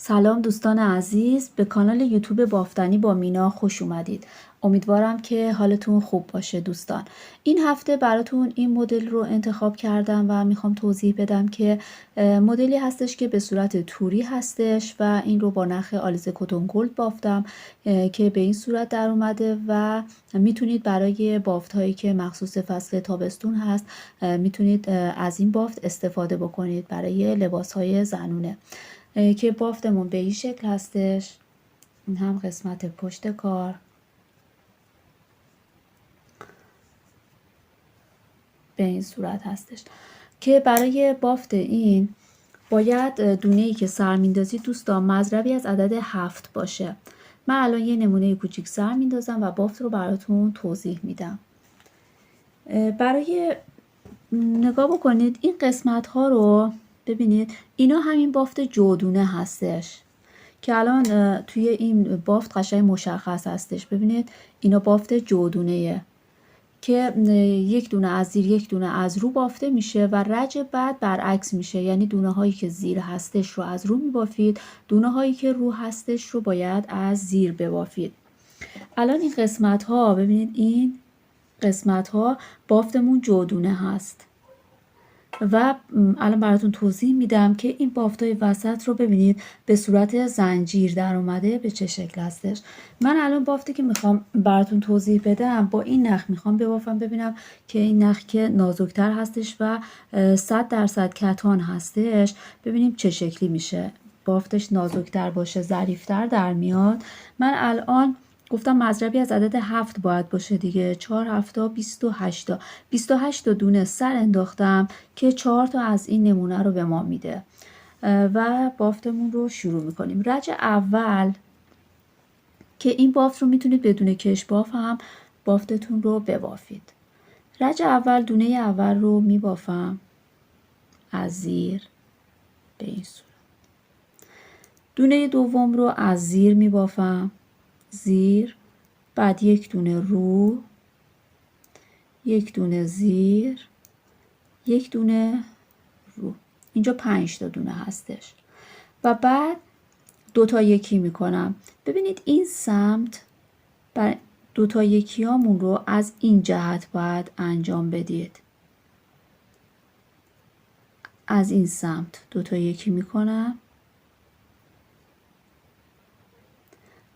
سلام دوستان عزیز، به کانال یوتیوب بافتنی با مینا خوش اومدید. امیدوارم که حالتون خوب باشه دوستان. این هفته براتون این مدل رو انتخاب کردم و میخوام توضیح بدم که مدلی هستش که به صورت توری هستش و این رو با نخ آلیزه کتون گلد بافتم که به این صورت در اومده و میتونید برای بافت هایی که مخصوص فصل تابستون هست میتونید از این بافت استفاده بکنید برای لباس های زنونه که بافتمون به این شکل هستش. این هم قسمت پشت کار به این صورت هستش که برای بافت این باید دونه‌ای که سر میندازید دوستان مضربی از عدد 7 باشه. من الان یه نمونه کوچیک سر میندازم و بافت رو براتون توضیح میدم. برای نگاه بکنید این قسمت ها رو ببینید، اینا همین بافت جودونه هستش که الان توی این بافت قشنگ مشخص هستش. ببینید اینا بافت جودونه که یک دونه از زیر یک دونه از رو بافته میشه و رج بعد برعکس میشه، یعنی دونه هایی که زیر هستش رو از رو میبافید، دونه هایی که رو هستش رو باید از زیر ببافید. الان این قسمت ها ببینید، این قسمت ها بافتمون جودونه هست و الان براتون توضیح میدم که این بافتای وسط رو ببینید به صورت زنجیر در اومده به چه شکل هستش. من الان بافتی که میخوام براتون توضیح بدم با این نخ میخوام ببافم، ببینم که این نخ که نازکتر هستش و 100% کتان هستش، ببینیم چه شکلی میشه. بافتش نازکتر باشه ظریفتر در میاد. من الان گفتم مضربی از عدد 7 باید باشه دیگه. 4 هفتا 28 تا 28 تا دونه سر انداختم که 4 تا از این نمونه رو به ما میده و بافتمون رو شروع میکنیم. رج اول که این بافت رو میتونید بدون کش باف هم بافتتون رو ببافید. رج اول دونه اول رو میبافم از زیر به این صورت. دونه دوم رو از زیر میبافم زیر، بعد یک دونه رو، یک دونه زیر، یک دونه رو. اینجا 5 تا دونه هستش و بعد دو تا یکی میکنم. ببینید این سمت بر دو تا یکیامون رو از این جهت باید انجام بدید. از این سمت دو تا یکی میکنم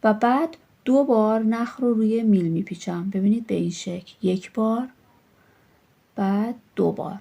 و بعد 2 بار نخ رو روی میل میپیچم. ببینید به این شکل، 1 بار، بعد 2 بار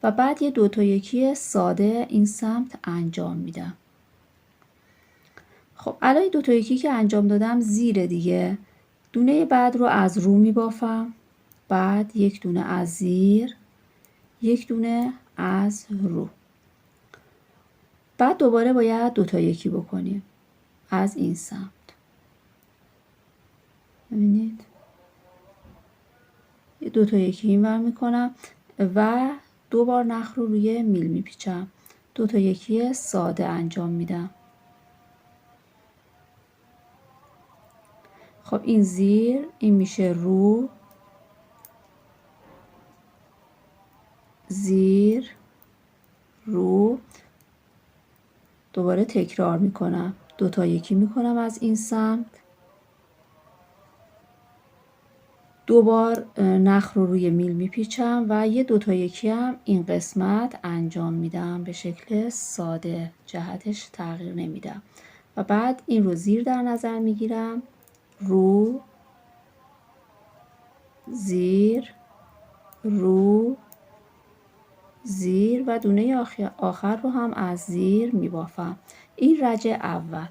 و بعد یه 2 تا یکی ساده این سمت انجام میدم. خب الان 2 تا یکی که انجام دادم زیر دیگه. دونه بعد رو از رو میبافم، بعد یک دونه از زیر، یک دونه از رو. بعد دوباره باید 2 تا یکی بکنیم از این سمت. ببینید 2 تا یکی اینور میکنم و 2 بار نخ رو روی میل میپیچم. 2 تا یکی ساده انجام میدم. خب این زیر، این میشه رو، زیر، رو. دوباره تکرار میکنم. 2 تا یکی میکنم از این سمت. 2 بار نخ رو روی میل میپیچم و یه 2 تا یکی هم این قسمت انجام میدم به شکل ساده، جهتش تغییر نمیدم و بعد این رو زیر در نظر میگیرم، رو، زیر، رو، زیر و دونه آخر رو هم از زیر میبافم. این رج اول.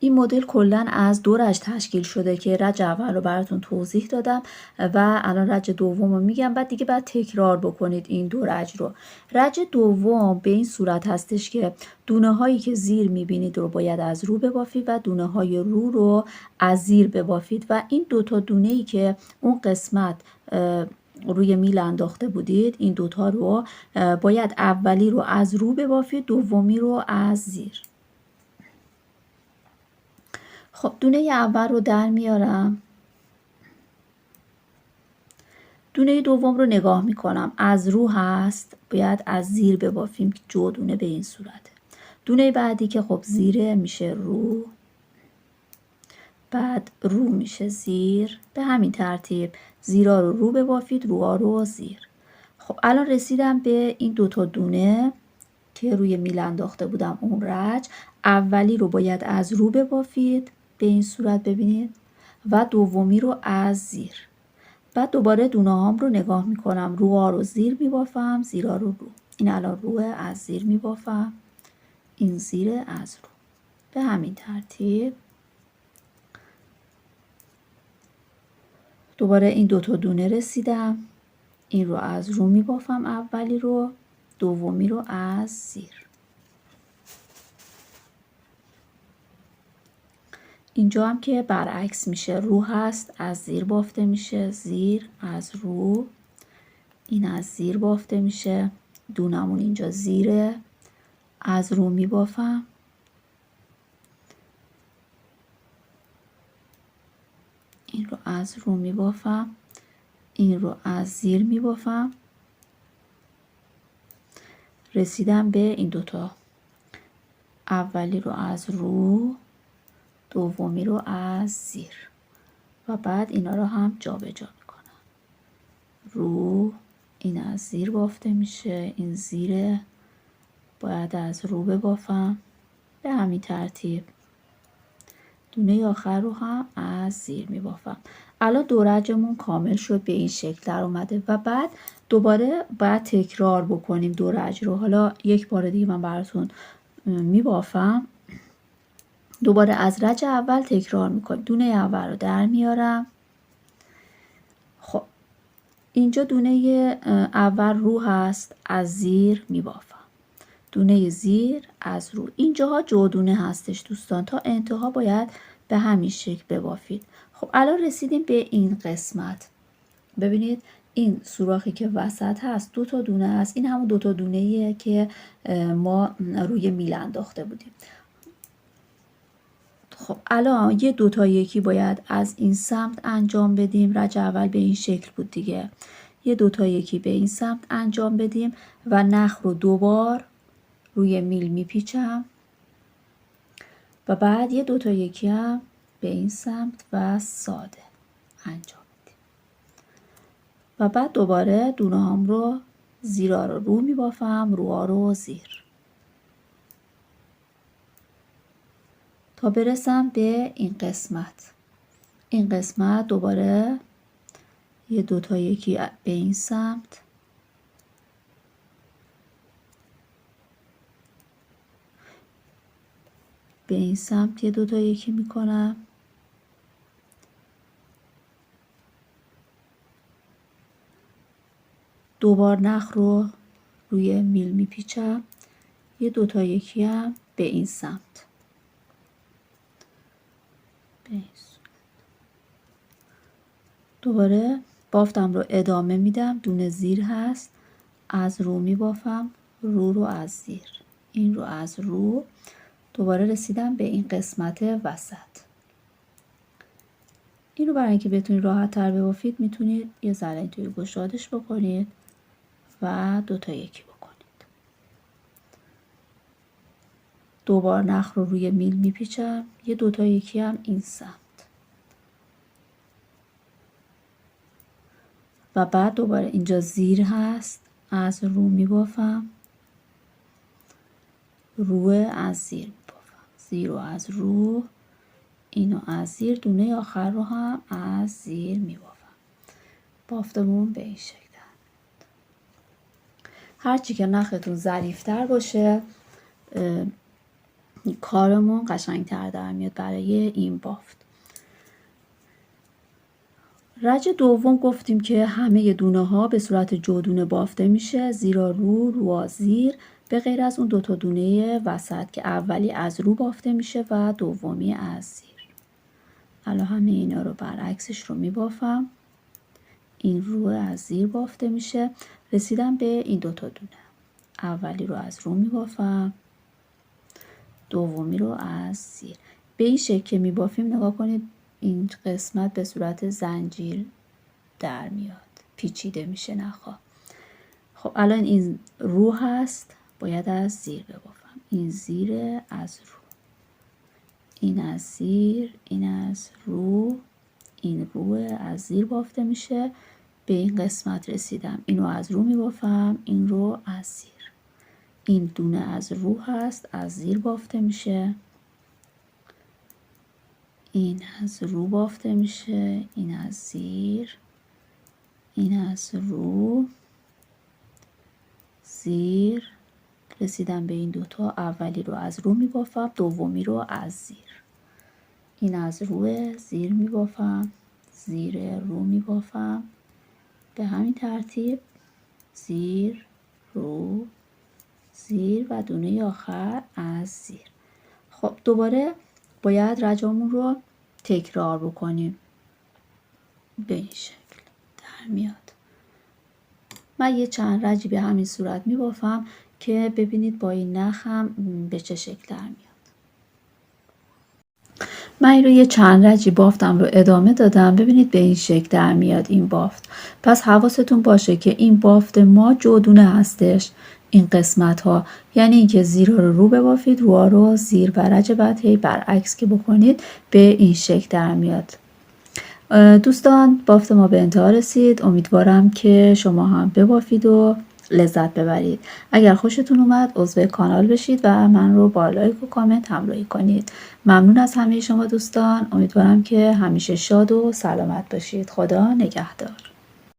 این مدل کلا از 2 رج تشکیل شده که رج اول رو براتون توضیح دادم و الان رج دوم رو میگم، بعد دیگه بعد تکرار بکنید این 2 رج رو. رج دوم به این صورت هستش که دونه هایی که زیر میبینید رو باید از رو ببافید و دونه های رو از زیر ببافید و این 2 تا دونه ای که اون قسمت روی میل انداخته بودید، این دوتا رو باید اولی رو از رو ببافید، دومی رو از زیر. خب دونه اول رو در میارم، دونه دوم رو نگاه میکنم از رو هست، باید از زیر ببافیم که جودونه به این صورته. دونه بعدی که خب زیره میشه رو، بعد رو میشه زیر. به همین ترتیب زیرا رو رو ببافید، روها رو زیر. خب الان رسیدم به این دوتا دونه که روی میل انداخته بودم، اون رج. اولی رو باید از رو ببافید به این صورت ببینید و دومی رو از زیر. بعد دوباره دونه هام رو نگاه میکنم، روها رو زیر میبافم، زیرا رو رو. این الان روه، از زیر میبافم، این زیر از رو. به همین ترتیب دوباره این دوتا دونه رسیدم، این رو از رو میبافم اولی رو، دومی رو از زیر. اینجا هم که برعکس میشه، رو هست از زیر بافته میشه، زیر از رو، این از زیر بافته میشه، دونمون اینجا زیره، از رو میبافم، این رو از رو میبافم، این رو از زیر میبافم. رسیدم به این دوتا، اولی رو از رو، دومی رو از زیر و بعد اینا رو هم جابجا میکنم. رو، این از زیر بافته میشه، این زیره، باید از رو ببافم. به همین ترتیب دونه آخر رو هم از زیر میبافم. الان دورجمون کامل شد، به این شکل در اومده و بعد دوباره باید تکرار بکنیم دورج رو. حالا یک بار دیگه من براتون میبافم، دوباره از رج اول تکرار میکنیم. دونه اول رو در میارم. خب اینجا دونه اول رو هست، از زیر میبافم، دونه زیر از رو. اینجاها جودونه هستش دوستان، تا انتها باید به همین شکل ببافید. خب الان رسیدیم به این قسمت. ببینید این سوراخی که وسط هست دوتا دونه هست، این همون دوتا دونه‌ایه که ما روی میل انداخته بودیم. خب الان یه دوتا یکی باید از این سمت انجام بدیم. رج اول به این شکل بود دیگه، یه دوتا یکی به این سمت انجام بدیم و نخ رو دوبار روی میل میپیچم و بعد یه دوتا یکی هم به این سمت و ساده انجام بدیم و بعد دوباره دونه هم رو زیرا رو میبافم، روها رو زیر تا برسم به این قسمت. این قسمت دوباره یه دوتا یکی به این سمت، به این سمت یه دوتا یکی میکنم، دوبار نخ رو روی میل میپیچم، یه دوتا یکی هم به این سمت، به این سمت. دوباره بافتم رو ادامه میدم، دونه زیر هست، از رو میبافم، رو از زیر، این رو از رو. دوباره رسیدم به این قسمت وسط. این رو برای اینکه بتونید راحت تر ببافید میتونید یه ذره اینطوری گشادش بکنید و دوتا یکی بکنید. دوبار نخ رو روی میل میپیچم، یه دوتا یکی هم این سمت و بعد دوباره اینجا زیر هست، از رو میبافم، رو از زیر میبافم، زیر رو از رو، اینو از زیر، دونه آخر رو هم از زیر میبافم. بافتمون به این شکل. هرچی که نختون ظریف‌تر باشه کارمون قشنگ‌تر در میاد برای این بافت. رج دوم گفتیم که همه دونه ها به صورت جودونه بافته میشه، زیرا رو زیر، به غیر از اون دوتا دونه وسط که اولی از رو بافته میشه و دومی از زیر. الان همه اینا رو برعکسش رو میبافم، این رو از زیر بافته میشه. رسیدم به این دوتا دونه، اولی رو از رو میبافم، دومی رو از زیر. به این شکل که میبافیم نگاه کنید این قسمت به صورت زنجیر در میاد، پیچیده میشه نخواه. خب الان این رو هست، باید از زیر ببافم، این زیر از رو، این از زیر، این از رو، این رو از زیر بافته میشه. به این قسمت رسیدم، اینو از رو میبافم، این رو از زیر. این دونه از رو هست، از زیر بافته میشه. این از رو بافته میشه، این از زیر، این از رو، زیر. رسیدم به این دوتا، اولی رو از رو میبافم، دومی رو از زیر. این از رو، زیر میبافم، زیر رو میبافم، به همین ترتیب زیر، رو، زیر و دونه آخر از زیر. خب دوباره باید رجامون رو تکرار بکنیم. به این شکل در میاد. من یه چند رجی به همین صورت میبافم که ببینید با این نخم به چه شکل در میاد. من این رو یه چند رجی بافتم رو ادامه دادم. ببینید به این شکل در میاد این بافت. پس حواستون باشه که این بافت ما جودونه هستش، این قسمت ها، یعنی اینکه زیر رو ببافید، رو رو زیر و رج بعد هی برعکس که بکنید به این شکل در میاد. دوستان بافت ما به انتها رسید. امیدوارم که شما هم ببافید و لذت ببرید. اگر خوشتون اومد عضو کانال بشید و من رو با لایک و کامنت همراهی کنید. ممنون از همه شما دوستان. امیدوارم که همیشه شاد و سلامت باشید. خدا نگهدار.